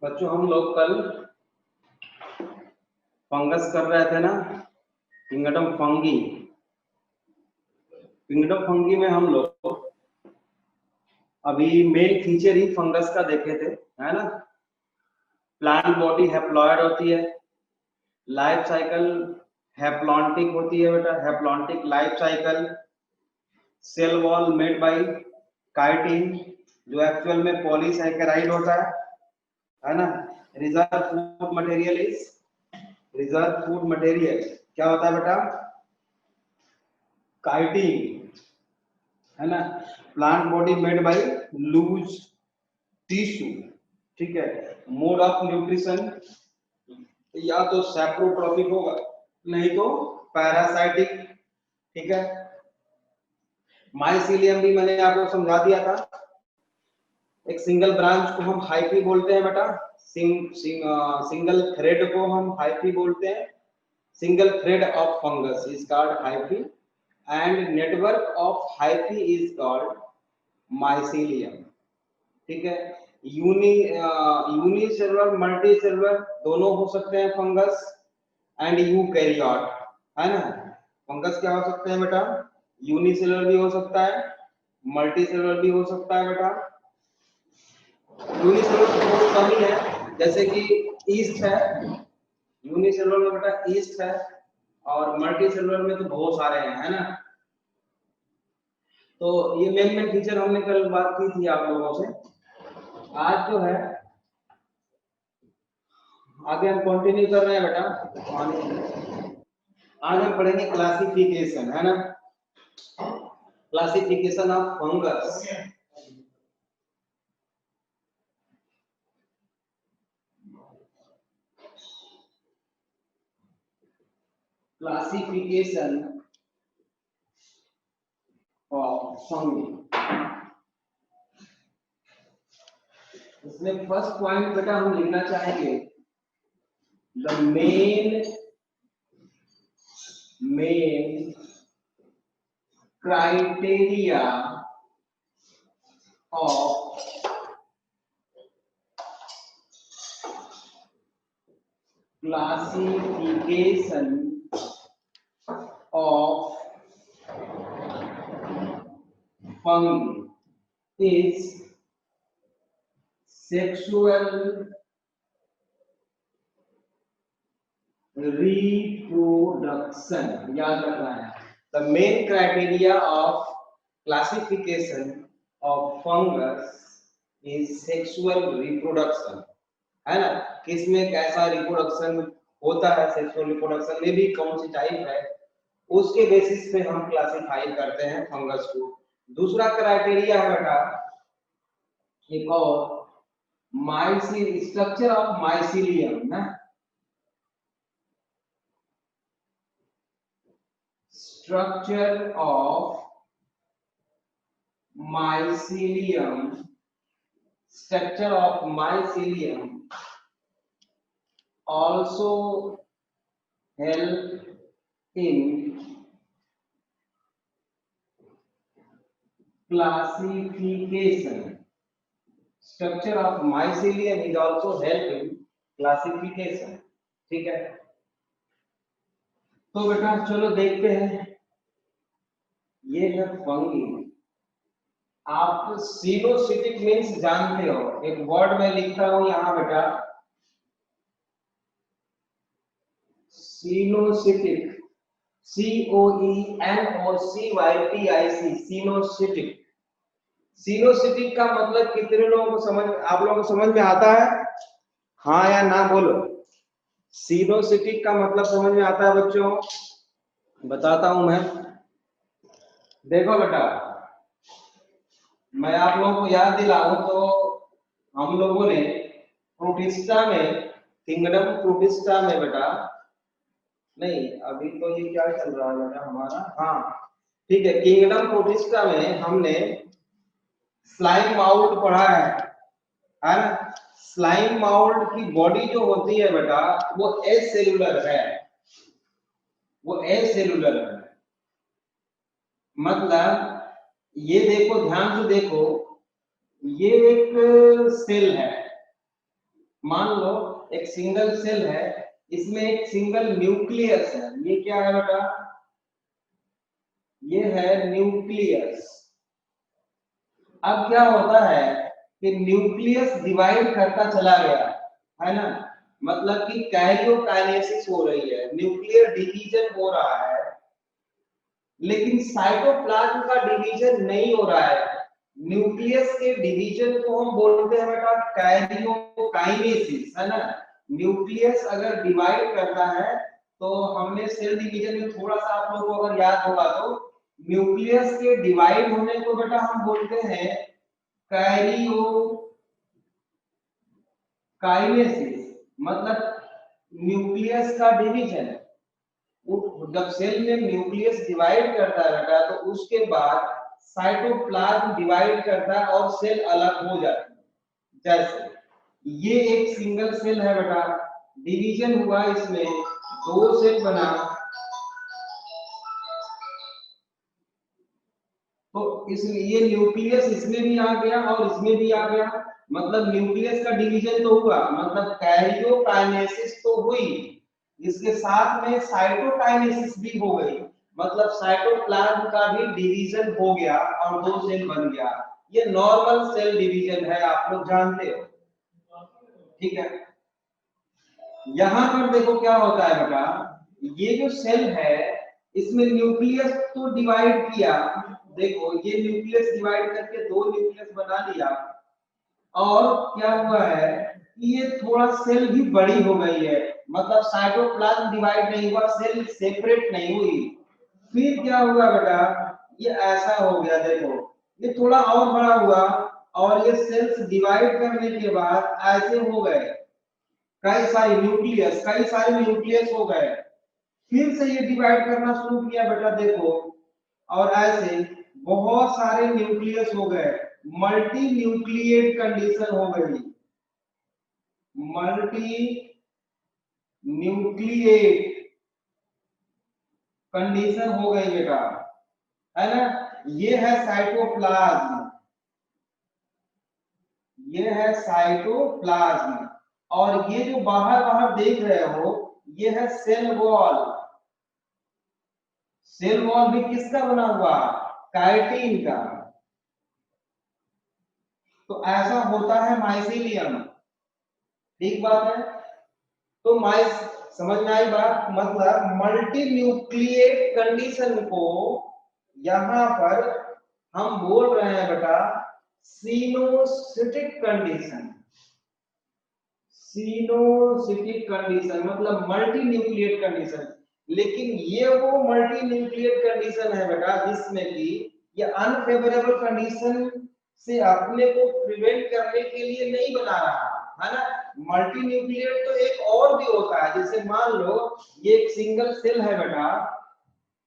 बच्चों हम लोग कल फंगस कर रहे थे ना, किंगडम फंगी। किंगडम फंगी में हम लोग अभी मेन फीचर ही फंगस का देखे थे, है ना। प्लांट बॉडी हैप्लॉयड होती है, लाइफ साइकिल हैप्लॉन्टिक होती है बेटा, haplontic life cycle. Cell wall made by chitin, जो एक्चुअल में पॉलीसैकेराइड होता है ना। Reserve food material is, reserve food material क्या होता है बेटा, काइटिन, है ना। Plant body made by loose tissue, ठीक है। मोड ऑफ न्यूट्रिशन या तो सैप्रोट्रॉपिक होगा, नहीं तो पैरासाइटिक, ठीक है। माइसीलियम भी मैंने आपको समझा दिया था। एक सिंगल ब्रांच को हम हाइफी बोलते हैं बेटा, सिंगल थ्रेड को हम हाइफी बोलते हैं। Single thread of fungus is called hyphae and network of hyphae is called mycelium, ठीक है। यूनिसेलुलर मल्टीसेलुलर दोनों हो सकते हैं फंगस एंड यूकैरियोट, है ना। फंगस क्या हो सकते हैं बेटा, यूनिसेलुलर भी हो सकता है, मल्टीसेलुलर भी हो सकता है बेटा। यूनिसेलुलर तो बहुत कम ही है, जैसे कि ईस्ट है, यूनिसेलुलर में बेटा ईस्ट है, और मल्टीसेलुलर में तो बहुत सारे हैं, है ना। तो ये मेन फीचर हमने कल बात की थी आप लोगों से। आज जो है आगे हम कंटिन्यू कर रहे हैं बेटा। आज हम पढ़ेंगे क्लासिफिकेशन, है ना, classification of fungus. Classification of fungi. इसमें फर्स्ट पॉइंट बेटा हम लिखना चाहेंगे, the main criteria of classification of fungi is sexual reproduction, याद रखना है। The main criteria of classification of fungus is sexual reproduction, है ना। किसमें कैसा रिप्रोडक्शन होता है, सेक्सुअल रिप्रोडक्शन में भी कौन सी टाइप है, उसके बेसिस पे हम क्लासिफाई करते हैं फंगस को। दूसरा क्राइटेरिया है बेटा एक और, स्ट्रक्चर ऑफ माइसीलियम ना, structure of mycelium, structure of mycelium also help in classification. Structure of mycelium is also help in classification, ठीक है। तो बेटा चलो देखते हैं, ये है फंगी। आप सिनोसिटिक मीन्स जानते हो, एक वर्ड में लिखता हूं यहाँ बेटा, सिनोसिटिक, COENOCYTIC, सिनोसिटिक। सिनोसिटिक का मतलब कितने लोगों को समझ, आप लोगों को समझ में आता है, हाँ या ना बोलो। सिनोसिटिक का मतलब समझ में आता है बच्चों, बताता हूं मैं। देखो बेटा, मैं आप लोगों को याद दिलाऊं तो हम लोगों ने प्रोटिस्टा में, किंगडम प्रोटिस्टा में बेटा, नहीं अभी तो ये क्या चल रहा है बेटा हमारा, हाँ ठीक है, किंगडम प्रोटिस्टा में हमने स्लाइम माउल्ट पढ़ा है ना। स्लाइम माउल्ट की बॉडी जो होती है बेटा वो एस सेलुलर है, वो एस सेलुलर है। मतलब ये देखो, ध्यान से देखो, ये एक सेल है, मान लो एक सिंगल सेल है, इसमें एक सिंगल न्यूक्लियस है, ये क्या है बेटा, ये है न्यूक्लियस। अब क्या होता है कि न्यूक्लियस डिवाइड करता चला गया, है ना, मतलब कि कैरियोकाइनेसिस हो रही है, न्यूक्लियर डिवीजन हो रहा है, लेकिन साइटोप्लाज्म का डिवीजन नहीं हो रहा है। न्यूक्लियस के डिवीजन को हम बोलते हैं बेटा कैरियोकाइनेसिस, है ना। न्यूक्लियस अगर डिवाइड करता है तो हमने सेल डिवीजन में थोड़ा सा आप लोगों को अगर याद होगा तो न्यूक्लियस के डिवाइड होने को बेटा हम बोलते हैं कैरियोकाइनेसिस, मतलब न्यूक्लियस का डिवीजन। जब सेल में न्यूक्लियस डिवाइड करता है बेटा तो उसके बाद साइटोप्लाज्म डिवाइड करता है और सेल अलग हो जाती है। जैसे ये एक सिंगल सेल है बेटा, डिवीजन हुआ, इसमें दो सेल बना, तो इसमें ये न्यूक्लियस इसमें भी आ गया और इसमें भी आ गया, मतलब न्यूक्लियस का डिवीजन तो हुआ, मतलब कैरियोकाइनेसिस तो हुई, इसके साथ में साइटोकाइनेसिस भी हो गई, मतलब साइटोप्लाज्म का भी डिवीजन हो गया और दो सेल बन गया। ये नॉर्मल सेल डिवीजन है, आप लोग जानते हो, ठीक है। यहां पर देखो क्या होता है बेटा, ये जो सेल है इसमें न्यूक्लियस तो डिवाइड किया, देखो ये न्यूक्लियस डिवाइड करके दो न्यूक्लियस बना लिया, और क्या हुआ है कि ये थोड़ा सेल भी बड़ी हो गई है, मतलब साइटोप्लाज्म डिवाइड नहीं हुआ, सेल सेपरेट नहीं हुई। फिर क्या हुआ बेटा, ये ऐसा हो गया, देखो ये थोड़ा और बड़ा हुआ, और ये सेल्स डिवाइड करने के बाद ऐसे हो गए, कई सारे न्यूक्लियस हो गए, फिर से ये डिवाइड करना शुरू किया बेटा, देखो, और ऐसे बहुत सारे न्यूक्लियस हो गए, मल्टी न्यूक्लिएट कंडीशन हो गई, मल्टी न्यूक्लिएट कंडीशन हो गई बेटा, है ना। ये है साइटोप्लाज्म, ये है साइटोप्लाज्म, और ये जो बाहर बाहर देख रहे हो ये है सेल वॉल। सेल वॉल भी किसका बना हुआ, काइटिन का। तो ऐसा होता है माइसीलियम, ठीक बात है। तो माइस समझ में आई बात, मतलब मल्टी न्यूक्लिएट कंडीशन को यहां पर हम बोल रहे हैं बेटा सिनोसिटिक कंडीशन, सिनोसिटिक कंडीशन मतलब मल्टी न्यूक्लिएट कंडीशन। लेकिन ये वो मल्टी न्यूक्लिएट कंडीशन है बेटा जिसमें कि ये अनफेवरेबल कंडीशन से अपने को प्रिवेंट करने के लिए नहीं बना रहा, है ना। मल्टी न्यूक्लिएट तो एक और भी होता है, जैसे मान लो ये एक सिंगल सेल है बेटा,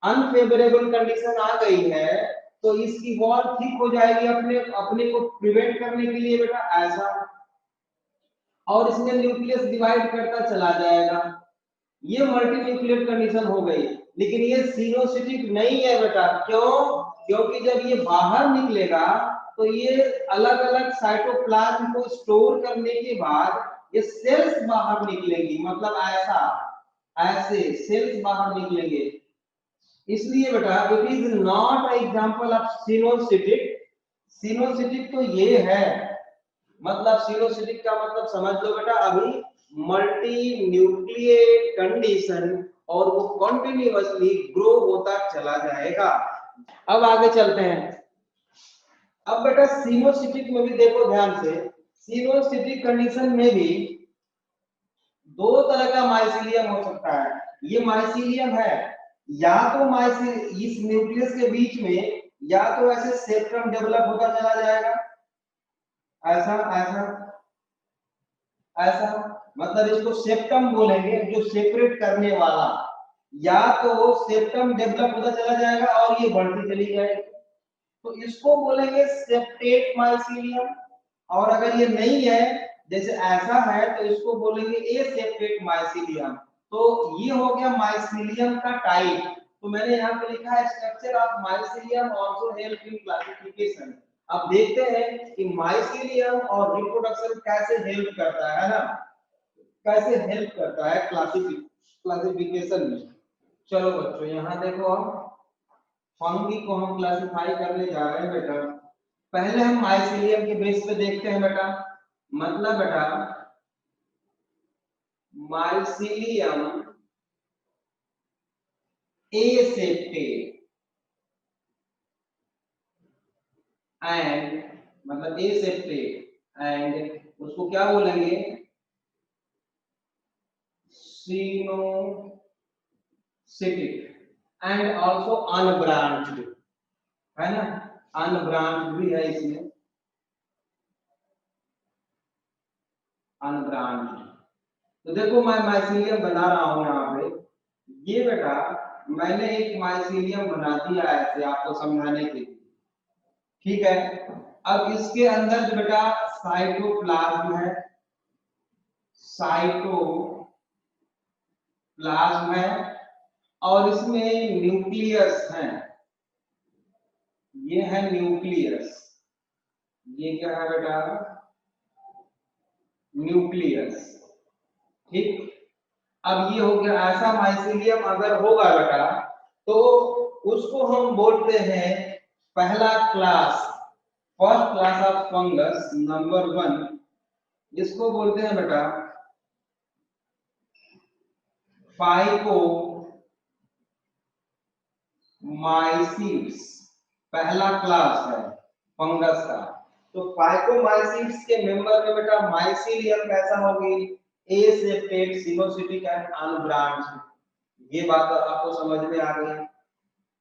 अनफेवरेबल कंडीशन आ गई है तो इसकी वॉल ठीक हो जाएगी अपने अपने को प्रिवेंट करने के लिए बेटा, ऐसा, और इसमें न्यूक्लियस डिवाइड करता चला जाएगा, ये मल्टी न्यूक्लिएट कंडीशन हो गई। लेकिन ये सिनोसिटिक नहीं है बेटा, क्यों, क्योंकि जब ये बाहर निकलेगा तो ये अलग अलग साइटोप्लाज्म को स्टोर करने के बाद ये सेल्स बाहर निकलेंगी, मतलब ऐसा, ऐसे सेल्स बाहर निकलेंगे, इसलिए बेटा it is not example of coenocytic. Coenocytic तो ये है, मतलब सिनोसिटिक का मतलब समझ लो बेटा अभी मल्टी न्यूक्लिएट कंडीशन, और वो कंटिन्यूअसली ग्रो होता चला जाएगा। अब आगे चलते हैं। अब बेटा सिनोसिटिक में भी देखो ध्यान से, सिनोसिटिक कंडीशन में भी दो तरह का माइसीलियम हो सकता है। ये माइसीलियम है, या तो इस न्यूक्लियस के बीच में या तो ऐसे सेप्टम डेवलप होता चला जाएगा, ऐसा ऐसा ऐसा, मतलब इसको सेप्टम बोलेंगे जो सेपरेट करने वाला, या तो सेप्टम डेवलप होता चला जाएगा और ये बढ़ती चली जाएगी तो इसको बोलेंगे सेप्टेट माइसीलियम, और अगर ये नहीं है जैसे ऐसा है तो इसको बोलेंगे एसेप्टेट माइसीलियम। तो ये हो गया माइसीलियम का टाइप। तो मैंने यहाँ पे लिखा है structure of mycelium also help in classification. अब देखते हैं कि माइसीलियम और रिप्रोडक्शन कैसे हेल्प करता है ना, कैसे हेल्प करता है क्लासिफिकेशन में। चलो बच्चों यहाँ देखो, अब फंगी को हम क्लासिफाई करने जा रहे हैं बेटा। पहले हम माइसीलियम के बेस पे देखते हैं बेटा। मतलब बेटा माइसीलियम एसेप्टेट एंड, मतलब एसेप्टेट एंड उसको क्या बोलेंगे, सिनोसिटिक एंड आल्सो अनब्रांच्ड, है ना, अनब्रांच्ड भी है इसमें, अनब्रांच्ड। तो देखो मैं माइसीलियम बना रहा हूं यहाँ पे, ये बेटा मैंने एक माइसीलियम बना दिया ऐसे आपको समझाने के लिए, ठीक है। अब इसके अंदर जो बेटा साइटोप्लाज्म है, साइटोप्लाज्म है, और इसमें न्यूक्लियस है, ये है न्यूक्लियस, ये क्या है बेटा, न्यूक्लियस, ठीक। अब ये हो गया, ऐसा माइसीलियम अगर होगा बेटा तो उसको हम बोलते हैं पहला class, first class of fungus number 1, इसको बोलते हैं बेटा फाइकोमाइसीट्स, पहला क्लास है फंगस का। तो फाइकोमाइसीट्स के मेंबर में बेटा माइसीलियम कैसा होगी, एसेप्टेट, सिनोसिटिक एंड अनब्रांच्ड, ये बात आपको समझ में आ गई।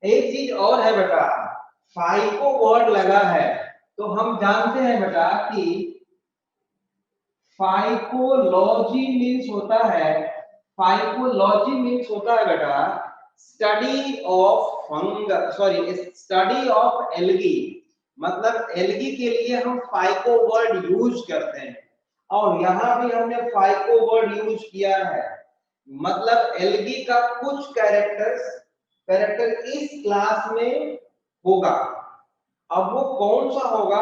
एक चीज और है बेटा, फाइको वर्ड लगा है तो हम जानते हैं बेटा कि फाइकोलॉजी मीन्स होता है, फाइकोलॉजी मीन्स होता है बेटा study of fungus, sorry study of algae, मतलब एल्गी के लिए हम फाइको वर्ड यूज करते हैं, और यहाँ भी हमने फाइको वर्ड यूज किया है। मतलब एल्गी का कुछ कैरेक्टर इस क्लास में होगा, अब वो कौन सा होगा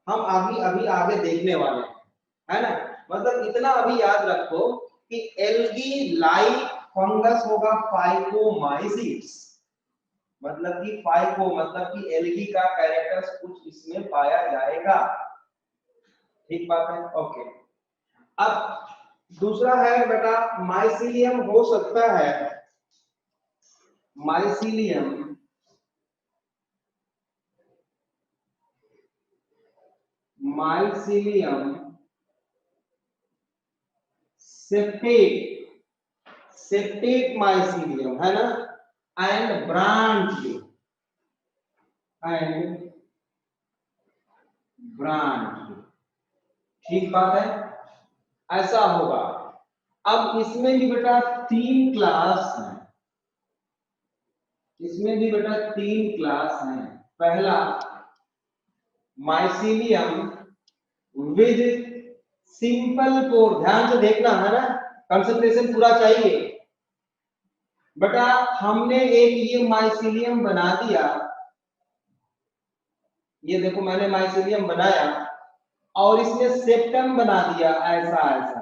हम अभी आगे देखने वाले हैं, है ना। मतलब इतना अभी याद रखो कि एल्गी लाइक फंगस होगा फाइकोमाइसीट्स, मतलब कि फाइको मतलब कि एल्गी का कैरेक्टर्स कुछ इसमें पाया जाएगा, ठीक बात है, ओके। अब दूसरा है बेटा माइसीलियम हो सकता है, माइसीलियम सेप्टेट माइसीलियम है ना, एंड ब्रांच, ठीक बात है, ऐसा होगा। अब इसमें भी बेटा 3 क्लास हैं, इसमें भी बेटा 3 क्लास हैं। पहला माइसीलियम विद सिंपल पोर, ध्यान से देखना है ना, कंसंट्रेशन पूरा चाहिए बेटा। हमने एक ये माइसीलियम बना दिया, ये देखो मैंने माइसीलियम बनाया और इसमें सेप्टम बना दिया ऐसा ऐसा,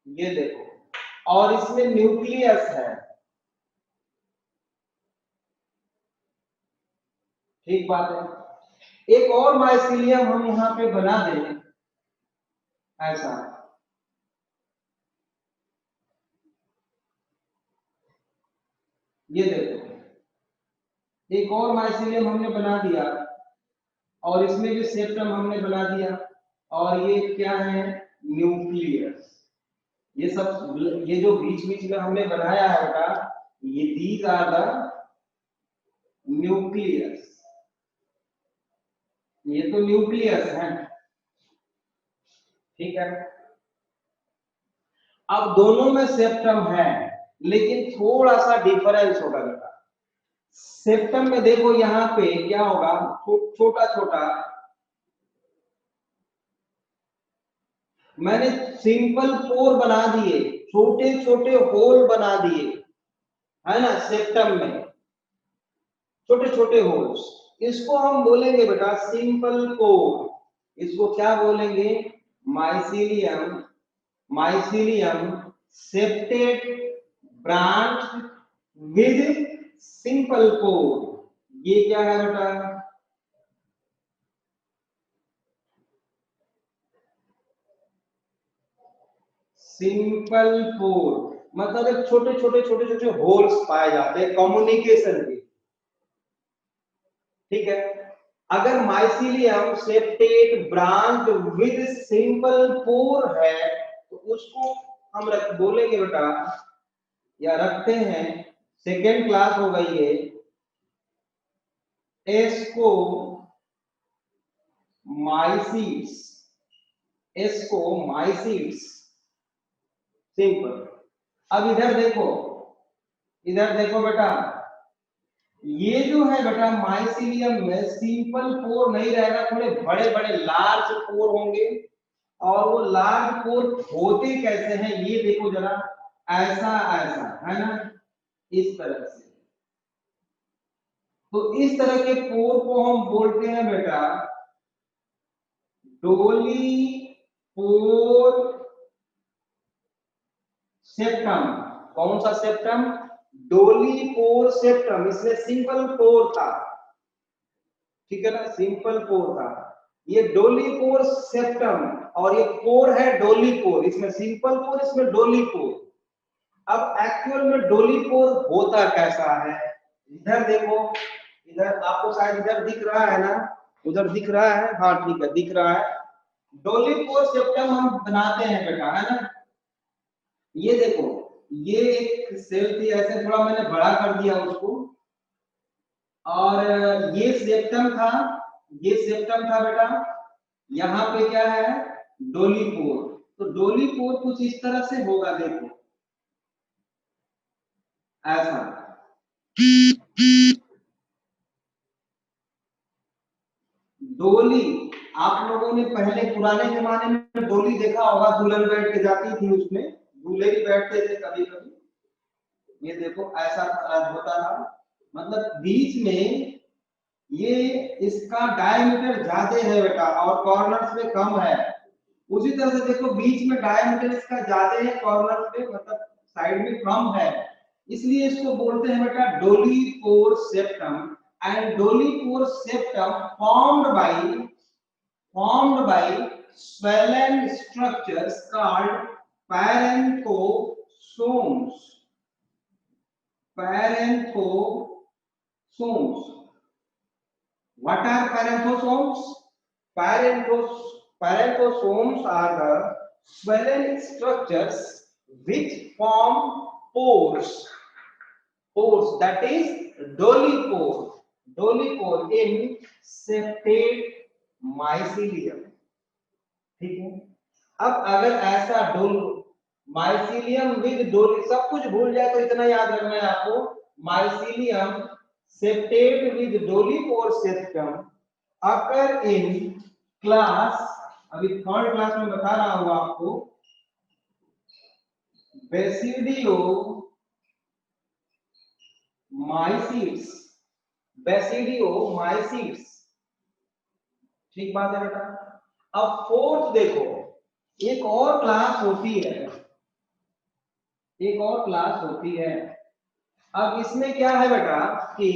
ये देखो, और इसमें न्यूक्लियस है, ठीक बात है। एक और माइसीलियम हम यहाँ पे बना दें ऐसा, ये देखो एक और माइसीलियम हमने बना दिया और इसमें भी सेप्टम हमने बना दिया, और ये क्या है, न्यूक्लियस। ये सब, ये जो बीच बीच में हमने बनाया है बेटा, ये दीज आर द न्यूक्लियस, ये तो न्यूक्लियस है, ठीक है। अब दोनों में सेप्टम है लेकिन थोड़ा सा डिफरेंस होगा बेटा। सेप्टम में देखो यहाँ पे क्या होगा, छोटा छोटा, मैंने सिंपल पोर बना दिए, छोटे छोटे होल बना दिए, है ना, सेप्टम में छोटे छोटे होल्स। इसको हम बोलेंगे बेटा सिंपल पोर। इसको क्या बोलेंगे? Mycelium, mycelium septate branch with simple pore. ये क्या है बेटा? सिंपल पोर मतलब एक छोटे छोटे छोटे छोटे होल्स पाए जाते हैं कम्युनिकेशन के। ठीक है, अगर mycelium septate branch with simple pore है तो उसको हम बोलेंगे बेटा, या रखते हैं, सेकेंड क्लास हो गई है, एस्को माइसिट्स, एस्को माइसिट्स सिंपल। अब इधर देखो बेटा, ये जो है बेटा माइसीलियम में सिंपल पोर नहीं रहेगा, थोड़े बड़े बड़े लार्ज पोर होंगे। और वो लार्ज पोर होते कैसे हैं ये देखो जरा, ऐसा ऐसा है ना, इस तरह से। तो इस तरह के पोर को हम बोलते हैं बेटा डोली पोर सेप्टम। कौन सा सेप्टम? डोली पोर सेप्टम। इसमें सिंपल पोर था, ठीक है ना, सिंपल पोर था। ये डोली पोर सेप्टम और ये पोर है डोली पोर, इसमें सिंपल पोर, इसमें डोली पोर। अब एक्चुअल में डोली पोर होता कैसा है? इधर देखो, इधर आपको शायद इधर दिख रहा है ना, उधर दिख रहा है, हाँ ठीक है दिख रहा है। डोली पोर सेप्टम हम बनाते हैं बेटा, है ना। ये देखो, ये एक सेल थी, ऐसे थोड़ा मैंने बड़ा कर दिया उसको, और ये सेप्टम था, ये सेप्टम था बेटा। यहाँ पे क्या है? डोली पोर। तो डोली पोर कुछ इस तरह से होगा, देखो ऐसा। डोली, आप लोगों ने पहले पुराने जमाने में डोली देखा होगा, दुल्हन बैठ के जाती थी उसमें, दूल्हे भी बैठते थे कभी कभी। ये देखो ऐसा होता था, मतलब बीच में ये, इसका डायमीटर ज्यादा है बेटा और कॉर्नर्स में कम है। उसी तरह से देखो बीच में डायमीटर इसका ज्यादा है, कॉर्नर्स में मतलब साइड में कम है, इसलिए इसको बोलते हैं बेटा डोली पोर septum. And dolipore septum formed by swollen structures called parenchymosomes. Parenchymosomes. What are parenchymosomes? Parenchymosomes are the swollen structures which form pores. Pores, that is dolly pore in septate mycelium. ठीक है, अब अगर ऐसा डोल mycelium with डोली, सब कुछ भूल जाए तो इतना याद रखना है आपको, माइसीलियम सेप्टेट विद डोली पोर सेप्टम अकर इन क्लास, अभी थर्ड क्लास में बता रहा हूं आपको, बेसिडियो माइसिट्स, बेसिडियो माइसिट्स। ठीक बात है बेटा। अब फोर्थ देखो, एक और क्लास होती है, एक और क्लास होती है। अब इसमें क्या है बेटा कि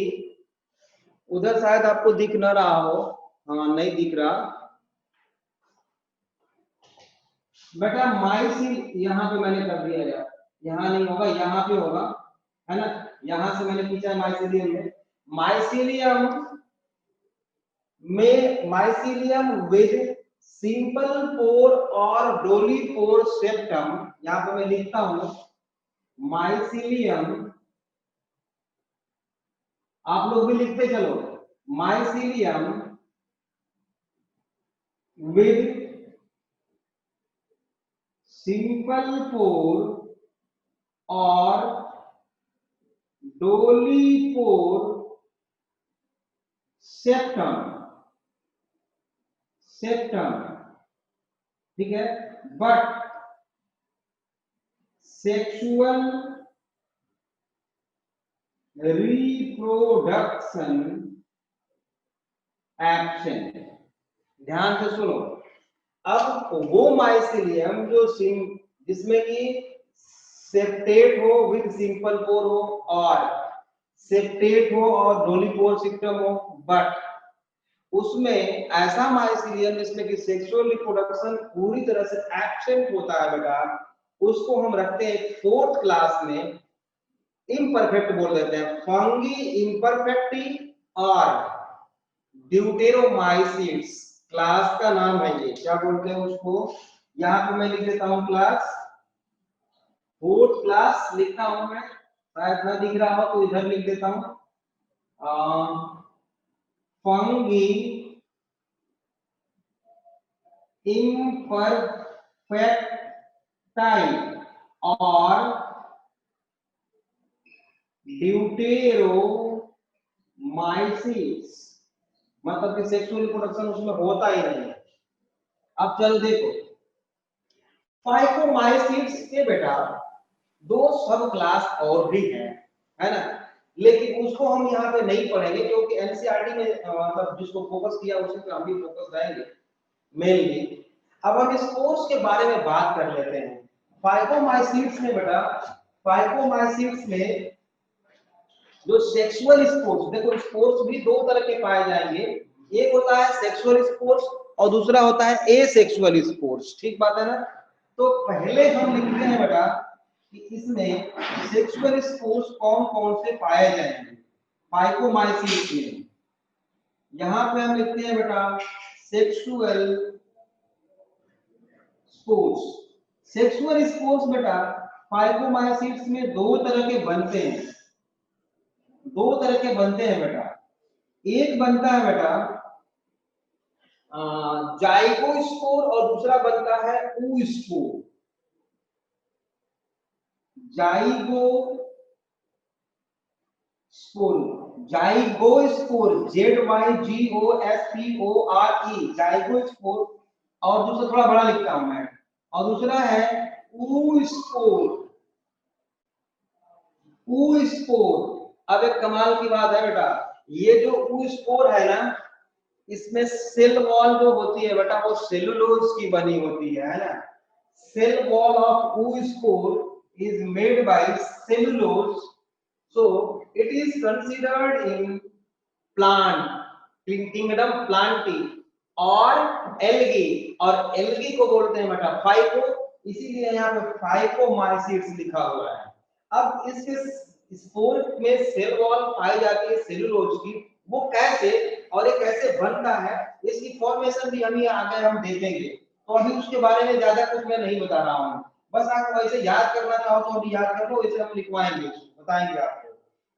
उधर शायद आपको दिख ना रहा हो, हाँ नहीं दिख रहा बेटा, माइसिल यहाँ पे मैंने कर दिया यार, यहाँ नहीं होगा, यहाँ पे होगा, है ना, यहाँ से मैंने खींचा है माइसीलियम में। माइसीलियम विद सिंपल पोर और डोली पोर सेप्टम, यहाँ पे मैं लिखता हूं माइसीलियम, आप लोग भी लिखते चलो, माइसीलियम विद सिंपल पोर और डोली पोर सेप्टम, सेप्टम, ठीक है, बट सेक्सुअल रिप्रोडक्शन एक्शन। ध्यान से सुनो, अब वो माइसिलियम जो जिसमें कि सेप्टेट हो विद सिंपल पोर हो और सेप्टेट हो और डोलीपोर सिस्टम हो, बट उसमें ऐसा माइसिलियम जिसमें कि सेक्सुअल रिप्रोडक्शन पूरी तरह से एब्सेंट होता है बेटा, उसको हम रखते हैं फोर्थ क्लास में, इम्परफेक्ट बोल देते हैं, फंगी इम्परफेक्टी और ड्यूटेरोमाइसिट्स क्लास का नाम है ये। क्या बोलते हैं उसको, यहाँ पे मैं लिख देता हूँ क्लास, फोर्थ क्लास लिखता हूं मैं, शायद ना दिख रहा हो तो इधर लिख देता हूं, फंगी इम्परफेक्टाइल और ड्यूटेरोमाइसिस, मतलब कि सेक्सुअल रिप्रोडक्शन उसमें होता ही नहीं है। अब चलो देखो, फाइकोमाइसिट्स के बेटा दो सब क्लास और भी है ना, लेकिन उसको हम यहाँ पे नहीं पढ़ेंगे क्योंकि एनसीईआरटी में मतलब जिसको फोकस किया उसी पे हम भी फोकस रहेंगे मेनली। अब हम इस कोर्स के बारे में बात कर लेते हैं। फाइकोमाइसिट्स में बेटा, फाइकोमाइसिट्स में जो सेक्सुअल स्पोर्स, देखो स्पोर्स भी दो तरह के पाए जाएंगे, एक होता है सेक्सुअल स्पोर्स और दूसरा होता है एसेक्सुअल स्पोर्स, ठीक बात है ना। तो पहले हम लिखते हैं बेटा कि इसमें सेक्सुअल स्पोर्स कौन कौन से पाए जाएंगे फाइकोमाइसिट्स में। यहां पे हम लिखते हैं बेटा सेक्सुअल स्पोर्स। सेक्सुअल स्पोर्स बेटा फाइकोमाइसिट्स में दो तरह के बनते हैं, दो तरह के बनते हैं बेटा। एक बनता है बेटा जाइगोस्पोर और दूसरा बनता है oospore। Zygospore, zygospore ZYGOSPORE, zygospore, और दूसरा थोड़ा बड़ा लिखता हूं मैं, और दूसरा है oospore। oospore, अब एक कमाल की बात है बेटा, ये जो oospore है ना, इसमें सेल वॉल जो होती है बेटा वो सेलुलोज की बनी होती है ना। Cell wall of oospore is made by cellulose, so it is considered in plant kingdom plantae और एल्गी, और एल्गी को बोलते हैं बेटा फाइको, इसीलिए यहाँ पे फाइकोमाइसिट्स लिखा हुआ है। अब इसके स्पोर में सेल वॉल पाई जाती है सेलुलोज की, वो कैसे और ये कैसे बनता है इसकी फॉर्मेशन भी हम आगे हम देखेंगे, तो अभी उसके बारे में ज्यादा कुछ मैं नहीं बता रहा हूँ, बस आपको ऐसे याद करना चाहो तो अभी याद कर लो, इसे हम लिखवाएंगे बताएंगे आपको,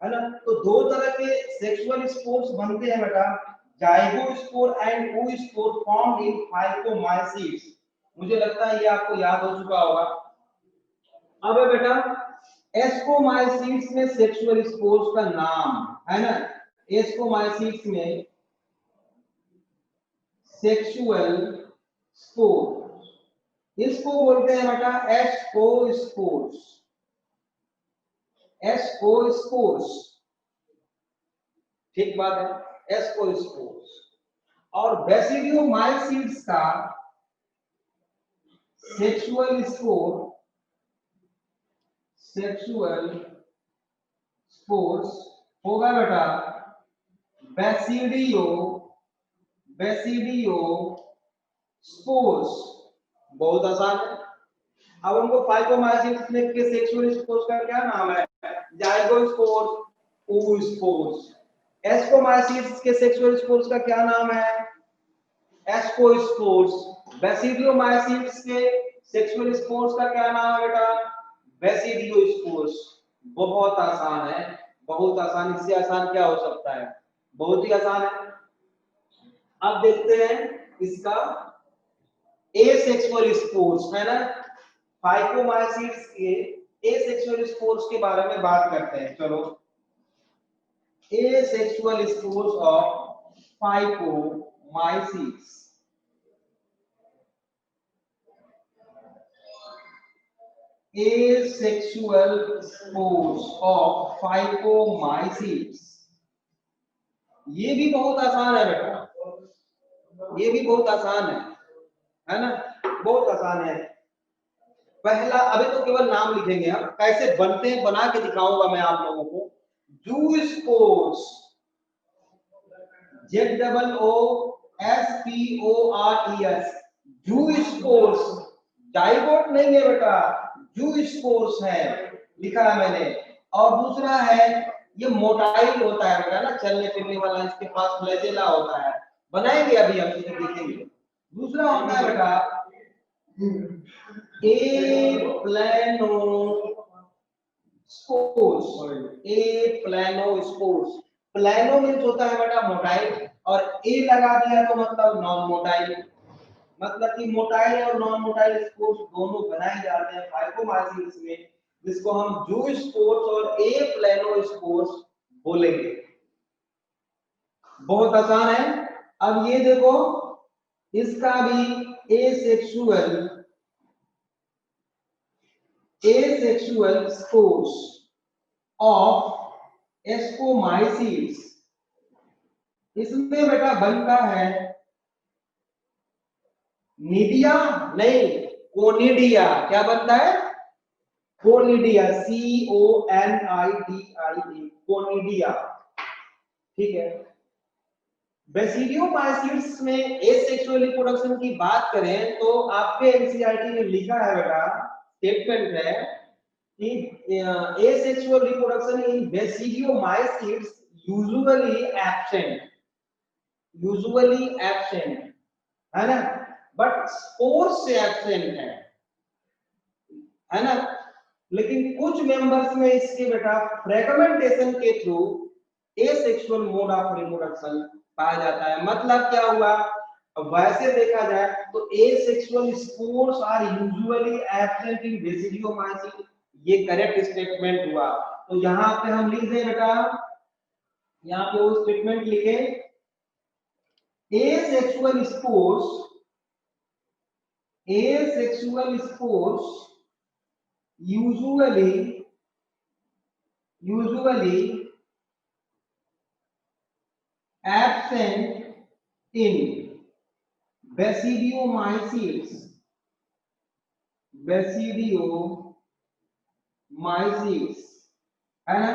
है ना। तो दो तरह के सेक्सुअल स्पोर्स बनते हैं बेटा, zygospore and oospore formed in Phycomycetes. मुझे लगता है ये आपको याद हो चुका होगा। अब है बेटा एस्कोमाइसिट्स में सेक्सुअल स्पोर्स का नाम है ना, एस्कोमाइसिट्स में सेक्सुअल स्पोर्स, इसको बोलते हैं बेटा एस्कोस्पोर्स, एस्कोस्पोर्स, ठीक बात है एस्कोस्पोर्स। और बेसिडियोमाइसिट्स का सेक्सुअल स्पोर, सेक्सुअल स्पोर्स होगा बेटा बेसिडियो, बेसिडियो स्पोर्स, बहुत आसान है। अब हमको फाइकोमाइसिट्स के सेक्सुअल स्पोर्स का क्या नाम है, जाइगोस्पोर्स, oospores। एस्कोमाइसिट्स के सेक्सुअल स्पोर्स का क्या नाम है, एस्कोस्पोर्स। बेसिडियोमाइसिट्स के सेक्सुअल स्पोर्स का क्या नाम है बेटा, बेसिडियोस्पोर्स। बहुत आसान है, बहुत आसान, इससे आसान क्या हो सकता है, बहुत ही आसान है। अब देखते हैं इसका एसेक्सुअल स्पोर्स, है ना, फाइकोमाइसिट्स के एसेक्सुअल स्पोर्स के बारे में बात करते हैं। चलो asexual spores of Phycomycetes, asexual spores of phycomycetes, ये भी बहुत आसान है बेटा, ये भी बहुत आसान है ना, बहुत आसान है। पहला, अभी तो केवल नाम लिखेंगे हम, कैसे बनते हैं बना के दिखाऊंगा मैं आप लोगों को। जू स्पोर्स, ZOOSPORES, जू स्पोर्स, डाइगोट नहीं है बेटा, जू स्पोर्स है, लिखा है मैंने। और दूसरा है, ये मोटाइल होता है बेटा ना, चलने फिरने वाला, इसके पास फ्लैजेला होता है, बनाएंगे अभी हम इसे देखेंगे। दूसरा होता है बेटा एप्लैनोस्पोर्स, एप्लैनोस्पोर्स। प्लैनो मीन्स होता है बेटा मोटाइल, और ए लगा दिया तो मतलब नॉन मोटाइल, मतलब कि मोटाइल और नॉन मोटाइल स्पोर्स दोनों बनाए जाते हैं फाइकोमाइसीट्स में, जिसको हम जू स्पोर्स और एप्लैनोस्पोर्स बोलेंगे। बहुत आसान है। अब ये देखो, इसका भी एसेक्सुअल स्पोर्स ऑफ एस्कोमाइसीट्स, इसमें बेटा बनता है निडिया नहीं, कोनिडिया। क्या बनता है? Conidia, CONIDIA, conidia. ठीक है। बेसिडियोमाइसीट्स में एसेक्सुअल रिप्रोडक्शन की बात करें तो आपके एनसीईआरटी में लिखा है बेटा, स्टेटमेंट है कि asexual reproduction in basidiomycetes usually absent, है ना, बट स्पोर्स से एब्सेंट है ना। लेकिन कुछ मेंबर्स में इसके बेटा फ्रेगमेंटेशन के through asexual mode of reproduction पाया जाता है। मतलब क्या हुआ, वैसे देखा जाए तो asexual spores are usually absent in basidiomycete, ये करेक्ट स्टेटमेंट हुआ। तो यहाँ पे हम लिख दें बेटा, यहाँ पे वो स्टेटमेंट लिखे, asexual spores usually absent in basidiomycetes, है ना।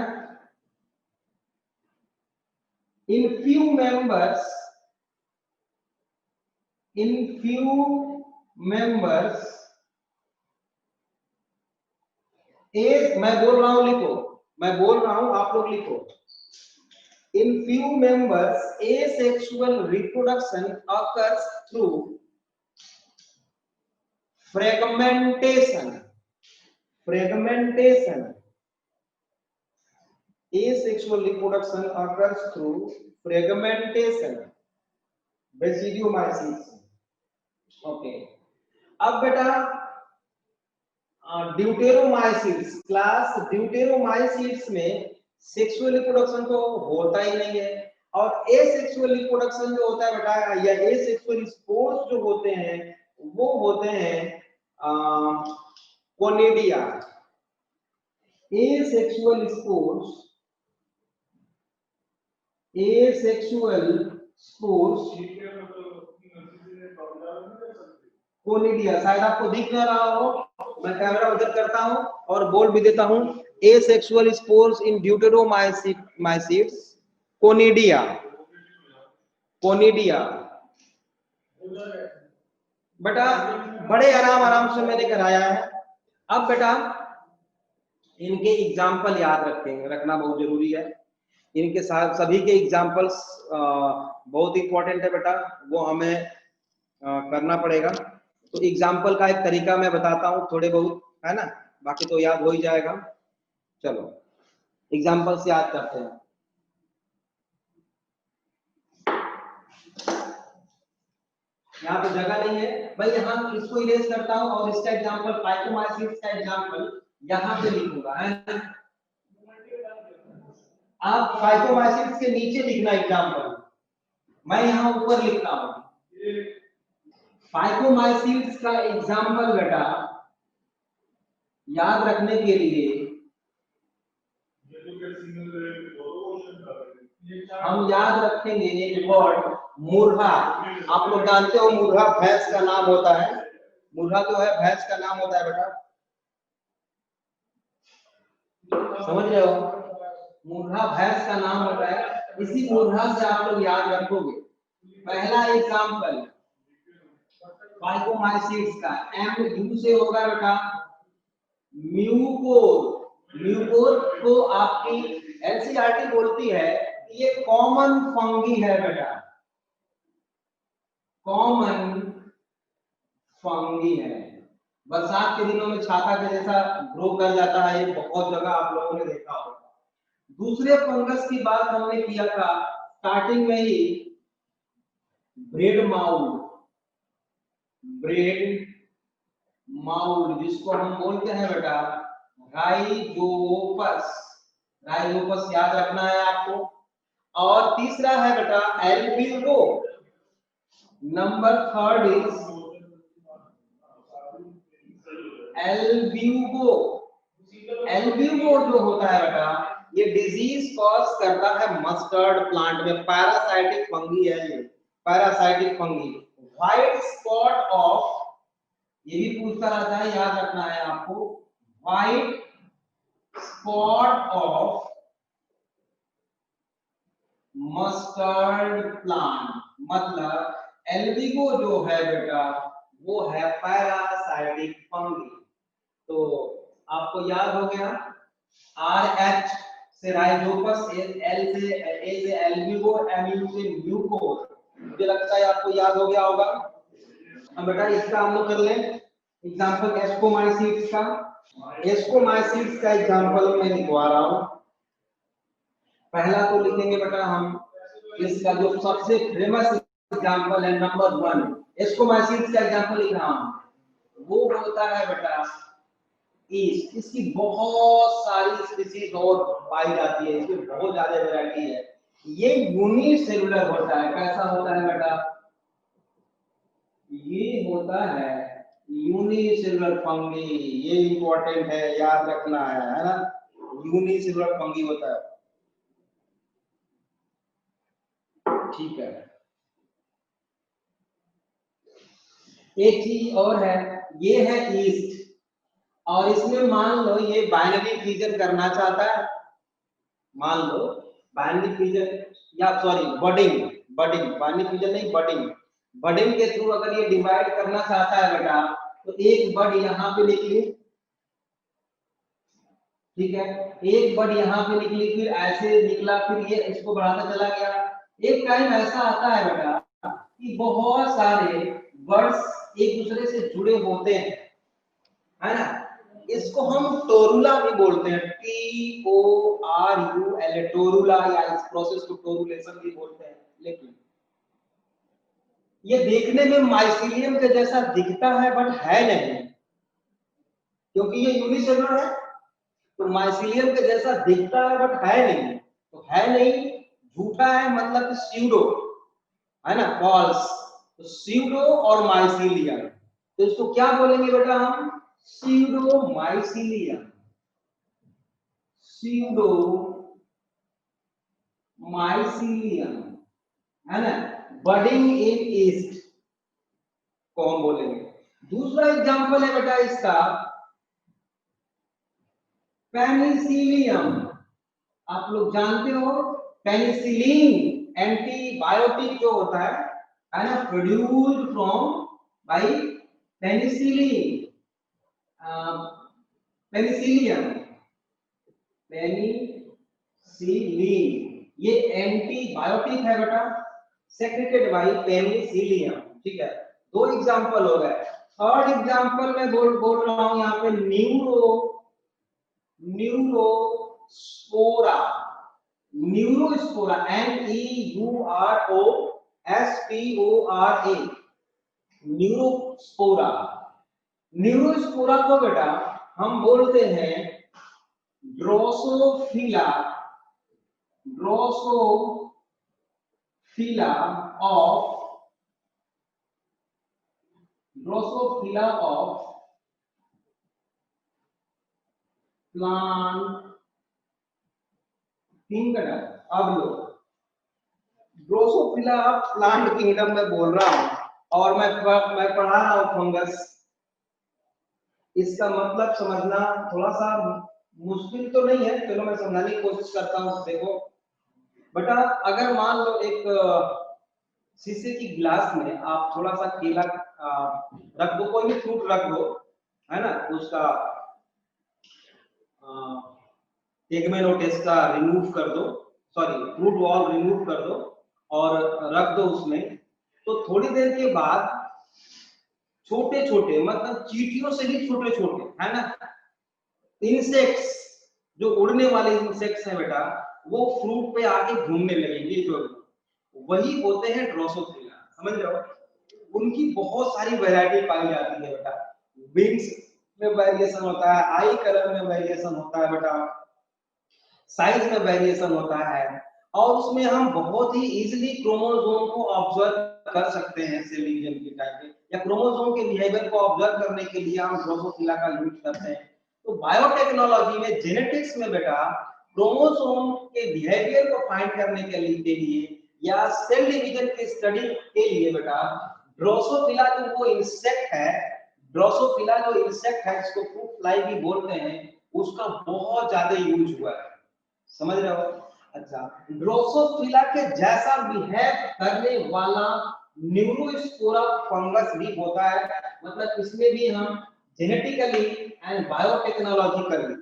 in few members मैं बोल रहा हूं लिखो, मैं बोल रहा हूं आप लोग लिखो। In few members asexual reproduction occurs through fragmentation, asexual reproduction occurs through fragmentation basidiomycetes। Okay, अब बेटा ड्यूटेरोमाइसीट्स, क्लास ड्यूटेरोमाइसीट्स में सेक्सुअल रिप्रोडक्शन तो होता ही नहीं है, और एसेक्सुअल रिप्रोडक्शन जो होता है बेटा, या एसेक्सुअल स्पोर्स जो होते हैं वो होते हैं कोनिडिया। एसेक्सुअल स्पोर्स कोनिडिया, शायद आपको दिख ना रहा हो, मैं कैमरा उधर करता हूं और बोल भी देता हूं, एसेक्सुअल स्पोर्स इन ड्यूटेरोमाइसीट्स कोनिडिया, बेटा बड़े आराम से मैंने कराया है। अब बेटा इनके एग्जाम्पल याद रखना बहुत जरूरी है, इनके साथ सभी के एग्जाम्पल्स बहुत इंपॉर्टेंट है बेटा, वो हमें करना पड़ेगा। तो एग्जाम्पल का एक तरीका मैं बताता हूँ थोड़े बहुत, है ना, बाकी तो याद हो ही जाएगा। चलो एग्जाम्पल से याद करते हैं। यहाँ तो जगह नहीं है भाई, यहाँ इसको इरेज करता हूँ और इसका एग्जाम्पल फाइकोमाइसीट्स का एग्जाम्पल यहाँ पे लिखूंगा, है ना। आप फाइकोमाइसीट्स के नीचे लिखना एग्जाम्पल, मैं यहाँ ऊपर लिखता हूँ। फाइकोमाइसीट्स का एग्जाम्पल बेटा याद रखने के लिए हम याद रखेंगे एक वर्ड मुर्गा। आप लोग जानते हो मुर्गा भैंस का नाम होता है। मुर्गा जो है भैंस का नाम होता है बेटा, समझ रहे हो? मुर्गा भैंस का नाम होता है। इसी मुर्गा से आप लोग याद रखोगे। पहला एग्जाम्पल फाइकोमाइसिट्स का एम यू से होगा बेटा म्यूकोर। म्यूकोर को आपकी एनसीईआरटी बोलती है कि ये कॉमन फंगी है बेटा, कॉमन फंगी है। बरसात के दिनों में छाता के जैसा ग्रो कर जाता है, ये बहुत जगह आप लोगों ने देखा होगा। दूसरे फंगस की बात हमने किया था स्टार्टिंग में ही, ब्रेड माउल्ड। ब्रेड माउल्ड जिसको हम बोलते हैं बेटा राइजोपस। राइजोपस याद रखना है आपको। और तीसरा है बेटा Albugo. Number third is Albugo. Albugo जो होता है बेटा ये डिजीज कॉज करता है मस्टर्ड प्लांट में। पैरासाइटिक फंगी है ये, parasitic fungi. White spot of, ये भी पूछता रहता है, याद रखना है आपको। White spot of mustard plant, मतलब एल्बिगो जो है बेटा वो है पैरासाइटिक फंगी। तो आपको याद हो गया आर एच से राइजोपस, एल से ए से एल्बिगो, एम यू से म्यूकोर। मुझे लगता है आपको याद हो गया होगा। अब बेटा इसका हम लोग कर लें एग्जांपल एस्कोमाइसिट्स का। एस्कोमाइसिट्स का एग्जांपल मैं लिखवा रहा हूं। पहला तो लिखेंगे बेटा हम इसका जो सबसे फेमस एग्जांपल है नंबर 1, एस्कोमाइसिट्स का एग्जांपल लिख रहा हूं। वो होता है बेटा ईस्ट। इसकी बहुत सारी स्पीसीज और पाई जाती है, इसकी बहुत ज्यादा वैरायटी है। ये यूनिसेलुलर होता है। कैसा होता है बेटा? ये होता है यूनिसेलुलर फंगी। ये इंपॉर्टेंट है, याद रखना है ना? यूनिसेलुलर फंगी होता है। ठीक है, एक चीज और है, ये है ईस्ट। और इसमें मान लो ये बाइनरी फ्यूजन करना चाहता है। मान लो बाइनरी फ्यूजन या sorry budding, budding binary fusion नहीं बडिंग, बडिंग के थ्रू अगर ये डिवाइड करना चाहता है बेटा तो एक बड यहाँ पे निकली, ठीक है, एक बड यहाँ पे निकली, फिर ऐसे निकला, फिर ये इसको बढ़ाता चला गया। एक टाइम ऐसा आता है बेटा कि बहुत सारे बर्ड्स एक दूसरे से जुड़े होते हैं, है ना? इसको हम टोरुला भी बोलते हैं, TORULA, टोरुला, या इस प्रोसेस को टोरुलेशन भी बोलते हैं। लेकिन ये देखने में माइसीलियम के जैसा दिखता है बट है नहीं, क्योंकि ये यूनिसेलुलर है। तो माइसीलियम के जैसा दिखता है बट है नहीं, तो है नहीं झूठा है, मतलब स्यूडो है ना, फॉल्स। तो स्यूडो और माइसीलियम, तो इसको क्या बोलेंगे बेटा हम? स्यूडो माइसीलियम, स्यूडो माइसीलियम, है ना? बडिंग इन ईस्ट को हम बोलेंगे। दूसरा एग्जांपल है बेटा इसका पेनिसिलियम। आप लोग जानते हो पेनिसिलिन एंटीबायोटिक जो होता है ना, produced from by penicillin, Penicillium, penicillin ये एंटीबायोटिक है बेटा, सेक्रेटेड बाय पेनिसिलियम। ठीक है, दो एग्जांपल हो गए। थर्ड एग्जांपल में बोल रहा हूं यहाँ पे Neurospora. Neurospora, NEUROSPORA, Neurospora. Neurospora को बेटा हम बोलते हैं Drosophila, Drosophila of, Drosophila of plant kingdom. अब लो ड्रोसोफिला प्लांट किंगडम में बोल रहा हूँ, और मैं पढ़ा रहा हूँ फंगस। इसका मतलब समझना थोड़ा सा मुश्किल तो नहीं है, चलो मैं समझाने की कोशिश करता हूँ। देखो बेटा, अगर मान लो एक शीशे की गिलास में आप थोड़ा सा केला रख दो, कोई भी फ्रूट रख दो, है ना, उसका टेगमेनोटेस का रिमूव कर दो, सॉरी फ्रूट वॉल रिमूव कर दो और रख दो उसमें, तो थोड़ी देर के बाद छोटे छोटे, मतलब चींटियों से भी छोटे छोटे, है ना, इंसेक्ट्स, जो उड़ने वाले इंसेक्ट्स हैं बेटा, वो फ्रूट पे आके घूमने लगेंगे, जो वही होते हैं ड्रोसोफिला। समझ रहे हो? उनकी बहुत सारी वैरायटी पाई जाती है बेटा। विंग्स में वेरिएशन होता है, आई कलर में वेरिएशन होता है बेटा, साइज में वेरिएशन होता है, और उसमें हम बहुत ही इजीली क्रोमोसोम को ऑब्जर्व कर सकते हैं सेल डिवीजन के टाइम पे, या क्रोमोसोम के बिहेवियर को ऑब्जर्व करने के लिए हम ड्रोसोफिला का यूज करते हैं। तो बायोटेक्नोलॉजी में, जेनेटिक्स में बेटा, क्रोमोसोम के बिहेवियर को फाइंड करने के लिए या सेल डिवीजन की स्टडी के लिए बेटा, ड्रोसोफिला जो वो इंसेक्ट है, ड्रोसोफिला जो इंसेक्ट है, जिसको फ्रूट फ्लाई भी बोलते हैं, उसका बहुत ज्यादा यूज हुआ है। समझ रहे हो? अच्छा, ड्रोसोफिला के जैसा बिहेव करने वाला न्यूरोस्पोरा फंगस भी होता है, मतलब इसमें भी हम जेनेटिकली एंड बायोटेक्नोलॉजिकली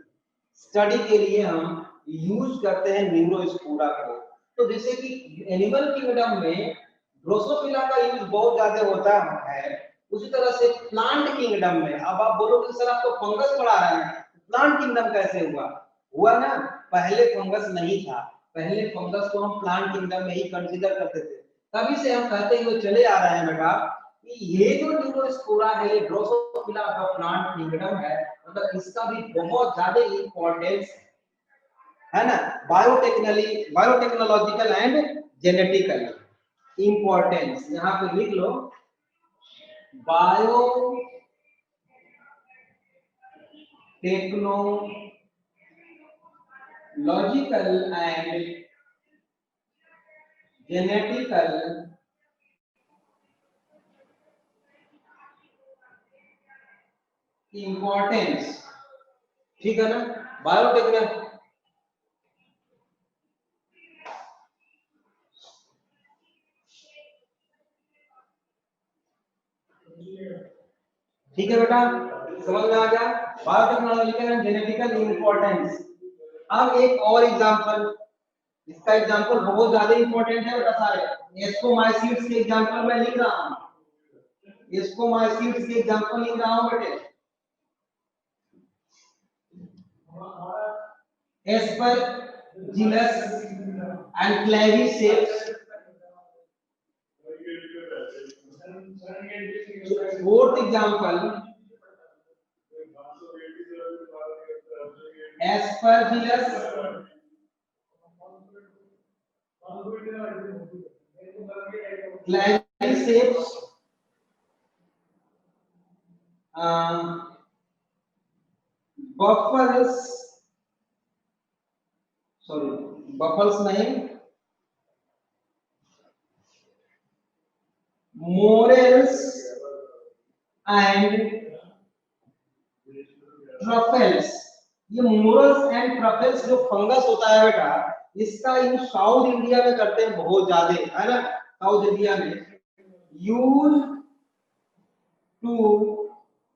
स्टडी के लिए हम यूज करते हैं न्यूरोस्पोरा को। तो जैसे कि एनिमल किंगडम में ड्रोसोफिला का यूज बहुत ज्यादा होता है, उसी तरह से प्लांट किंगडम में, अब आप बोलोगे सर आप तो फंगस पढ़ा रहे हैं, प्लांट किंगडम कैसे हुआ? हुआ ना, पहले फंगस नहीं था, पहले फंगस को हम प्लांट किंगडम में ही कंसीडर करते थे। तभी से हम कहते हुए चले आ रहे हैं बेटा कि ये जो न्यूरोस्पोरा है, ये ड्रोसोफिला का प्लांट किंगडम है, मतलब इसका भी बहुत ज्यादा इंपॉर्टेंस है ना, बायोटेक्नोलॉजिकल एंड जेनेटिकल इंपॉर्टेंस। यहाँ पे लिख लो, bio technological and genetical importance, ठीक है ना, बायोटेक्नोलॉजी। ठीक है बेटा, समझ में आ गया? Biotechnological and genetical importance. अब एक और एग्जांपल, इसका एग्जांपल बहुत ज्यादा इंपॉर्टेंट है बेटा सारे। एस्कोमाइसीट्स के एग्जांपल मैं लिख रहा हूं, एस्कोमाइसीट्स के एग्जांपल लिख रहा हूं बेटे। Aspergillus and Claviceps. Fourth example, Aspergillus Claviceps, buffles, sorry buffles नहीं, मोरेल्स एंड ट्रफल्स। ये मोरल्स एंड ट्रफल्स जो फंगस होता है बेटा, इसका यूज साउथ इंडिया में करते हैं बहुत ज्यादा, है ना, साउथ इंडिया में use to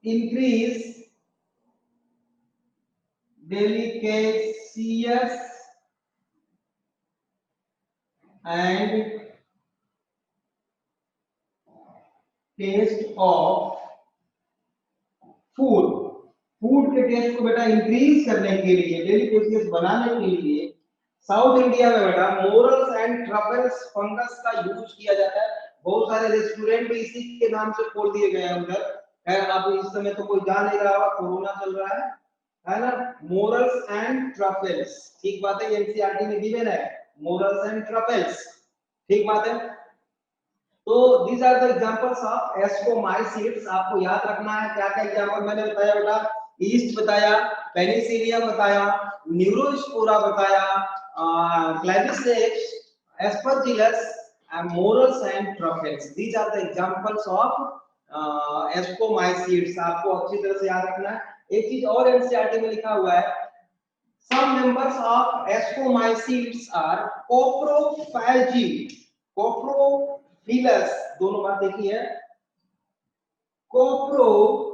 increase delicacies and taste of food। Food के टेस्ट को बेटा इंक्रीज करने के लिए, डेलिकेसीज बनाने के लिए साउथ इंडिया में बेटा मोरल्स एंड ट्रफल्स फंगस का यूज किया जाता है। बहुत सारे रेस्टोरेंट भी इसी के नाम से खोल दिए गए हैं उधर। खैर अब इस समय तो कोई जा नहीं रहा होगा, कोरोना चल रहा है ना। मोरल्स एंड ट्रफल्स, ठीक बात है, एनसीईआरटी में गिवन है मोरल्स एंड ट्रफल्स, ठीक बात है। तो these are the examples of ascomycetes. आपको याद रखना है क्या क्या एग्जांपल मैंने बताया बेटा, ईस्ट बताया, पेनिसिलियम बताया, न्यूरोस्पोरा बताया, Claviceps, Aspergillus Amorous and Truffles. These are the examples of ascomycetes. आपको अच्छी तरह से याद रखना है। एक चीज और एनसीईआरटी में लिखा हुआ है, some members of ascomycetes are coprophagi, coprophilous, दोनों बात देखी है, कोप्रोफिलस।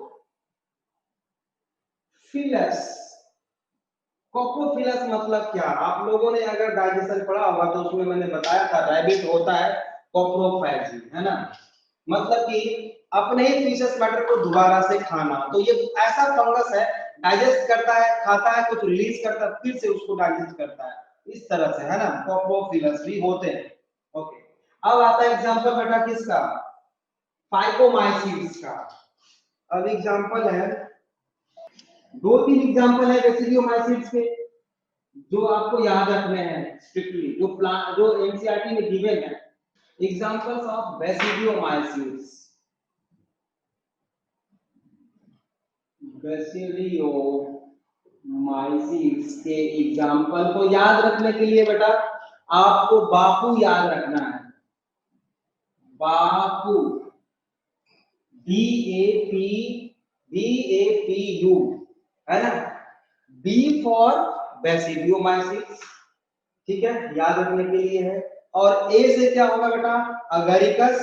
कोप्रोफिलस मतलब क्या? आप लोगों ने अगर डाइजेशन पढ़ा होगा तो उसमें मैंने बताया था रैबिट होता है कोप्रोफैजी, है ना, मतलब कि अपने ही फीसस मैटर को दोबारा से खाना। तो ये ऐसा फंगस है, डाइजेस्ट करता है, खाता है, कुछ रिलीज करता है, फिर से उसको डाइजेस्ट करता है, इस तरह से, है ना, कोप्रोफिलस भी होते हैं। ओके, अब आता है एग्जांपल बेटा किसका? फाइकोमाइसीट्स का। अब एग्जांपल है, दो तीन एग्जांपल है बेसिडियोमाइसीट्स के जो आपको याद रखने हैं स्ट्रिक्टली, जो एनसीईआरटी में गिवन है। एग्जांपल्स ऑफ बेसिडियोमाइसीट्स, बेसिडियोमाइसीट्स के एग्जांपल को याद रखने के लिए बेटा आपको बापू याद रखना है। बापू, BAPU, है ना, B फॉर बेसिडियोमाइसीट्स, ठीक है, याद रखने के लिए है। और A से क्या होगा बेटा? अगरिकस।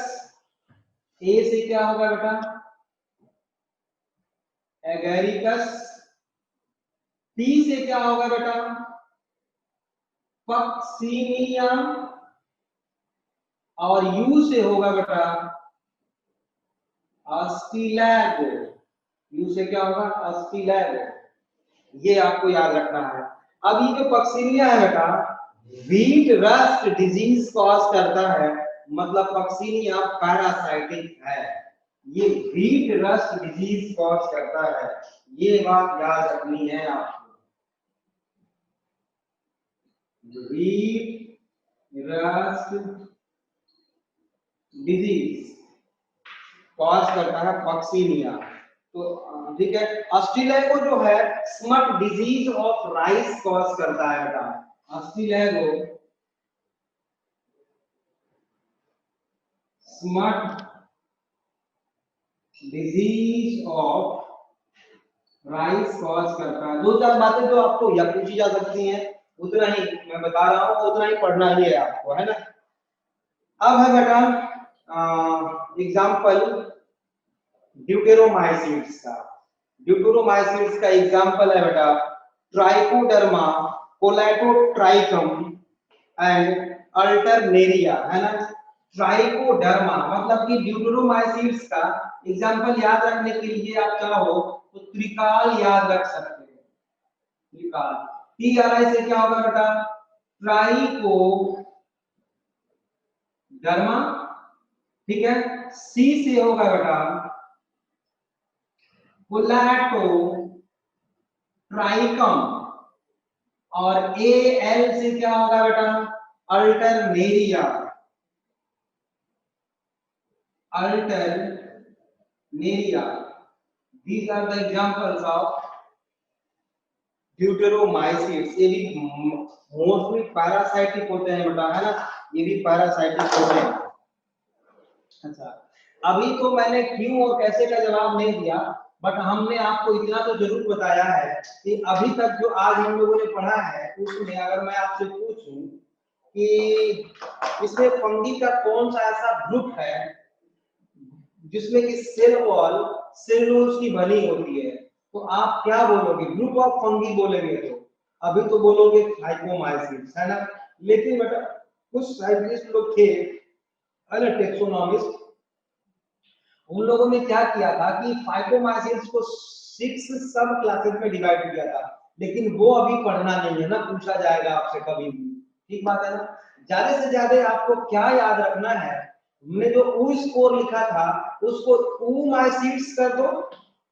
A से क्या होगा बेटा? एगेरिकस। P से क्या होगा बेटा? पक्सिनिया। और U से होगा बेटा अस्टिलैगो। U से क्या होगा? अस्टिलैगो। ये आपको याद रखना है। अब ये जो पक्सिनिया है बेटा, व्हीट रस्ट डिजीज कॉज करता है, मतलब पक्सिनिया पैरासाइटिक है, ये व्हीट रस्ट डिजीज कॉज करता है, ये बात याद रखनी है आपको। व्हीट रस्ट डिजीज कॉज करता है पक्सिनिया। तो ठीक है, अस्टिलैगो जो है smut disease of rice cause करता है बेटा। Ustilago smut disease of rice cause करता है। दो चार बातें जो आपको या पूछी जा सकती हैं, उतना ही मैं बता रहा हूं, उतना ही पढ़ना ही है आपको, है ना। अब है बेटा एग्जांपल ड्यूटेरोमाइसीट्स का। ड्यूटेरोमाइसीट्स का एग्जांपल है बेटा ट्राइकोडर्मा, कोलेटोट्राइकम एंड अल्टरनेरिया, है ना। ट्राइकोडर्मा मतलब कि ड्यूटेरोमाइसीट्स का एग्जांपल याद रखने के लिए आप चाहो तो त्रिकाल याद रख सकते हैं। त्रिकाल, TRI से क्या होगा बेटा? ट्राइको डर्मा, ठीक है। C से होगा बेटा कोलेटो ट्राइकम, और AL से क्या होगा बेटा? Alternaria. Alternaria, these are the examples of ड्यूटेरोमाइसीट्स। ये भी मोस्टली पैरासाइटिक होते हैं बेटा, है ना, ये भी पैरासाइटिक होते हैं। अच्छा, अभी तो मैंने क्यों और कैसे का जवाब नहीं दिया, बट हमने आपको इतना तो जरूर बताया है कि अभी तक जो आज हम लोगों ने पढ़ा है उसमें अगर मैं आपसे पूछूं कि इसमें फंगी का कौन सा ऐसा ग्रुप है जिसमें कि सेल वॉल सेलुलोज की बनी होती है, तो आप क्या बोलोगे? ग्रुप ऑफ फंगी बोलेंगे तो अभी तो बोलोगे फाइकोमाइसीट्स, है ना। लेकिन बेटा कुछ साइंटिस्ट लोग थे, अरे टेक्सोनॉमिस्ट, उन लोगों ने क्या किया था कि फाइकोमाइसीट्स को 6 सब क्लासेस में डिवाइड किया था, लेकिन वो अभी पढ़ना नहीं है ना, पूछा जाएगा आपसे कभी भी, ठीक बात है ना। ज्यादा से ज्यादा आपको क्या याद रखना है, हमने जो ऊ स्कोर लिखा था उसको ऊमाइसीट्स कर दो,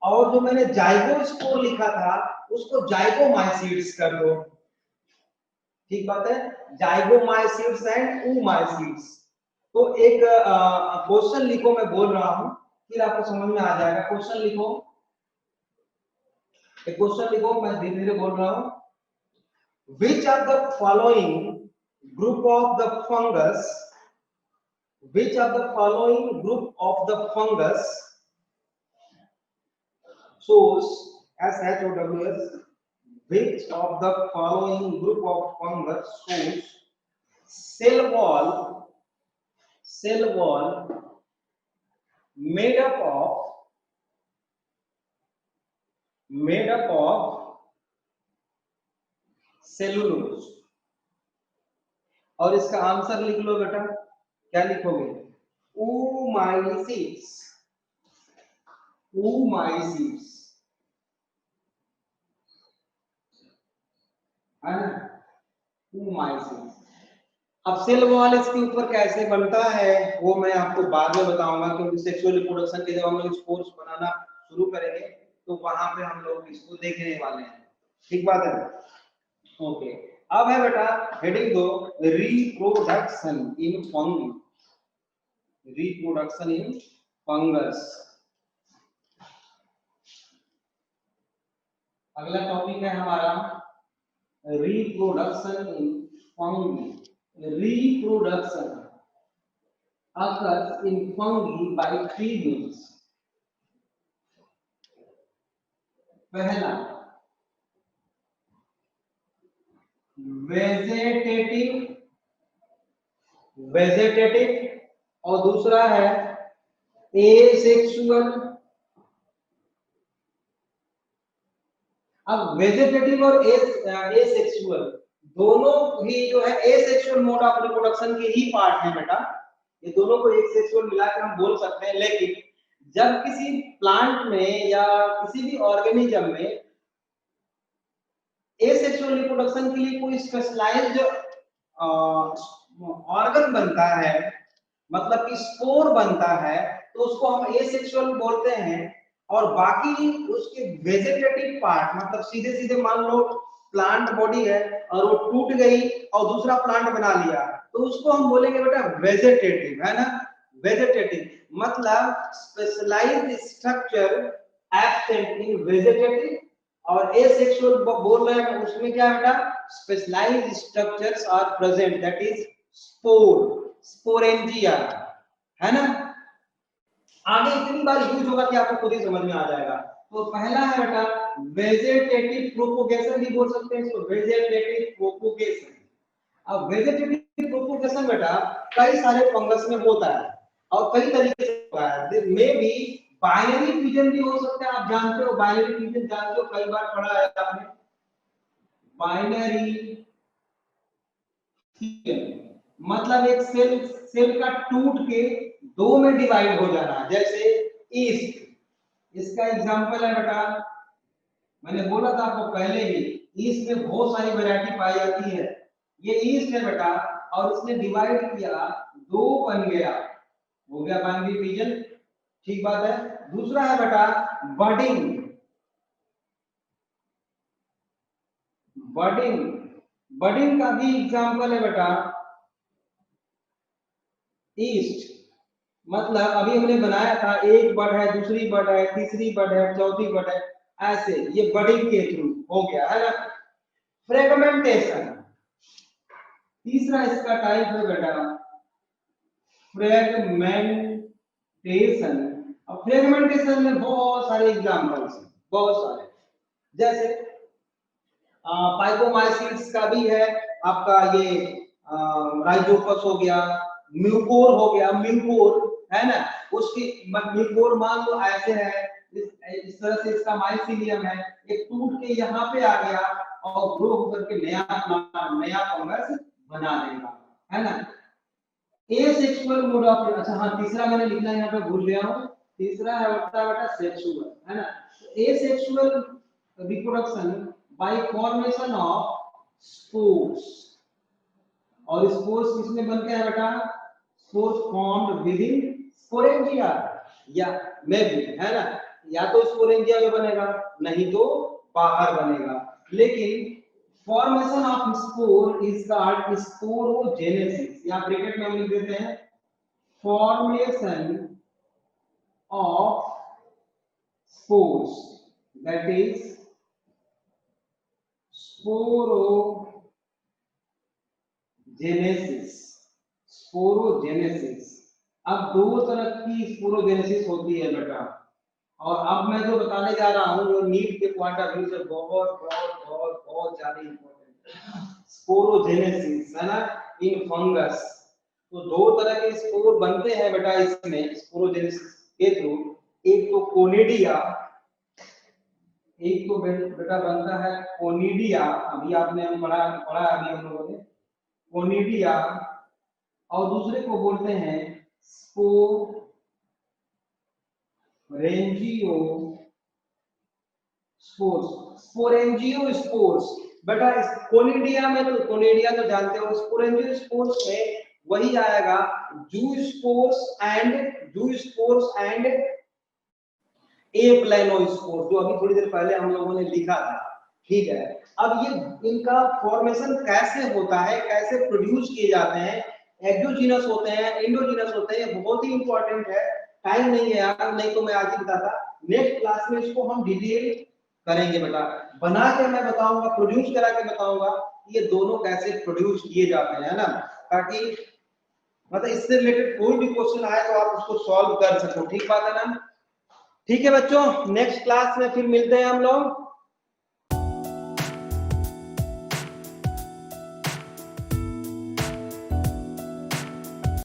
और जो मैंने जाइगो स्कोर लिखा था उसको जाइगोमाइसीट्स कर दो, ठीक बात है, जाइगोमाइसीट्स एंड ऊमाइसीट्स। तो एक क्वेश्चन लिखो, मैं बोल रहा हूं फिर आपको समझ में आ जाएगा। क्वेश्चन लिखो, एक क्वेश्चन लिखो, मैं धीरे धीरे बोल रहा हूं। Which of the following group of the fungus which of the following group of the fungus shows SHOWS, which of the following group of fungus shows cell wall made up of cellulose. और इसका answer लिख लो बेटा, क्या लिखोगे? oomaइसिस, oomaइसिस है ना, oomaइसिस। अब cell wall इसके ऊपर कैसे बनता है वो मैं आपको बाद में बताऊंगा, क्योंकि सेक्सुअल रिप्रोडक्शन के जब हम लोग इस कोर्स बनाना शुरू करेंगे तो वहां पे हम लोग इसको देखने वाले हैं, ठीक बात है? ओके, अब है बेटा heading 2, reproduction in fungi, reproduction in fungus. अगला टॉपिक है हमारा reproduction in fungi. Reproduction occurs in fungi by 3 means। पहला वेजेटेटिव और दूसरा है एसेक्सुअल। अब वेजेटेटिव और एसेक्सुअल दोनों ही जो है एसेक्सुअल मोड ऑफ रिप्रोडक्शन के ही पार्ट है बेटा, ये दोनों को एक सेक्सुअल मिलाकर हम बोल सकते हैं। लेकिन जब किसी प्लांट में या किसी भी ऑर्गेनिज्म में एसेक्सुअल रिप्रोडक्शन के लिए कोई स्पेशलाइज्ड ऑर्गन बनता है, मतलब कि स्पोर बनता है, तो उसको हम एसेक्सुअल बोलते हैं। और बाकी उसके वेजेटेटिव पार्ट, मतलब सीधे सीधे मान लो प्लांट बॉडी है और वो टूट गई और दूसरा प्लांट बना लिया, तो उसको हम बोलेंगे बेटा वेजेटेटिव, है ना। वेजेटेटिव मतलब specialized structure absent in vegetative, और एसेक्सुअल बोल रहे हैं उसमें क्या है बेटा, specialized structures are present, that is spore, sporangia, है ना। आगे इतनी बार यूज होगा कि आपको खुद ही समझ में आ जाएगा। तो पहला है बेटा वेजेटेटिव प्रोपोगेशन भी बोल सकते हैं इसको, वेजेटेटिव प्रोपोगेशन। अब वेजेटेटिव प्रोपोगेशन बेटा कई सारे फंगस में होता है और कई तरीके से होता है। मे बी बाइनरी फ्यूजन भी हो सकता है, आप जानते हो बाइनरी फ्यूजन, जानते हो, कई बार पढ़ा है आपने बाइनरी फ्यूजन। मतलब एक सेल का टूट के दो में डिवाइड हो जाना, जैसे ईस्ट, इसका एग्जांपल है बेटा, मैंने बोला था आपको पहले ही, ईस्ट में बहुत सारी वैरायटी पाई जाती है। ये ईस्ट है बेटा और इसने डिवाइड किया, दो बन गया, हो गया बाइनरी फ्यूजन, ठीक बात है। दूसरा है बेटा बडिंग, बडिंग, बडिंग का भी एग्जांपल है बेटा ईस्ट। मतलब अभी हमने बनाया था, एक बड है, दूसरी बड है, तीसरी बड है, चौथी बड है, ऐसे ये बडिंग के थ्रू हो गया, है ना। फ्रेगमेंटेशन तीसरा इसका टाइप है बेटा फ्रेगमेंटेशन। अब फ्रेगमेंटेशन में बहुत सारे एग्जांपल्स हैं, बहुत सारे, जैसे पाइकोमाइसिट्स का भी है, आपका ये राइजोपस हो गया, म्यूकोर हो गया, म्यूकोर है ना, उसकी म्यूकोर मान लो ऐसे है, इस तरह से इसका माइसिलियम है, एक टूट के यहाँ पे आ गया और ग्रो होकर के नया फंगस बना देगा, है ना। एसेक्सुअल मोड ऑफ, अच्छा हाँ तीसरा मैंने लिखना यहाँ पे भूल गया हूँ, तीसरा है बेटा सेक्सुअल, है ना। Asexual reproduction by formation of spores, और स्पोर्स किसमें बनते हैं बेटा, spores formed with in sporangia, या में भी, है ना, या तो स्पोरेंजिया में बनेगा नहीं तो बाहर बनेगा। लेकिन formation of spore is called sporogenesis, या ब्रैकेट में हम लिख देते हैं formation of spores, that is sporogenesis, sporogenesis, अब दो तरह की स्पोरोजेनेसिस होती है बेटा, और अब मैं जो बताने जा रहा हूँ वो नीट के पॉइंट ऑफ व्यू से बहुत बहुत बहुत बहुत ज्यादा इंपॉर्टेंट है। स्पोरोजेनेसिस है ना इन फंगस। तो दो तरह के स्पोर बनते हैं बेटा इसमें स्पोरोजेनेसिस के थ्रू। एक तो कोनिडिया, एक तो बेटा बनता है कोनिडिया, अभी आपने हम पढ़ा अभी हम लोगों ने कोनिडिया, और दूसरे को बोलते हैं स्पोरेंजियो स्पोर्स, स्पोरेंजियो स्पोर्स। बेटा इस कोनिडिया में तो कोनिडिया तो जानते हो, स्पोरेंजियो स्पोर्स में वही आएगा जू स्पोर्स एंड ए प्लेनोस्पोर, जो अभी थोड़ी देर पहले हम लोगों ने लिखा था। ठीक है, अब ये इनका फॉर्मेशन कैसे होता है, कैसे प्रोड्यूस किए जाते हैं, एक्सोजीनस होते हैं एंडोजीनस होते हैं, बहुत ही इंपॉर्टेंट है। टाइम नहीं है यार, नहीं तो मैं आज ही बताता। नेक्स्ट क्लास में इसको हम डिटेल करेंगे बेटा, बना के मैं बताऊंगा, प्रोड्यूस करा के बताऊंगा ये दोनों कैसे प्रोड्यूस किए जाते हैं, है ना, ताकि मतलब इससे रिलेटेड कोई भी क्वेश्चन आए तो आप उसको सॉल्व कर सको। ठीक बात है ना। ठीक है बच्चों, नेक्स्ट क्लास में फिर मिलते हैं हम लोग।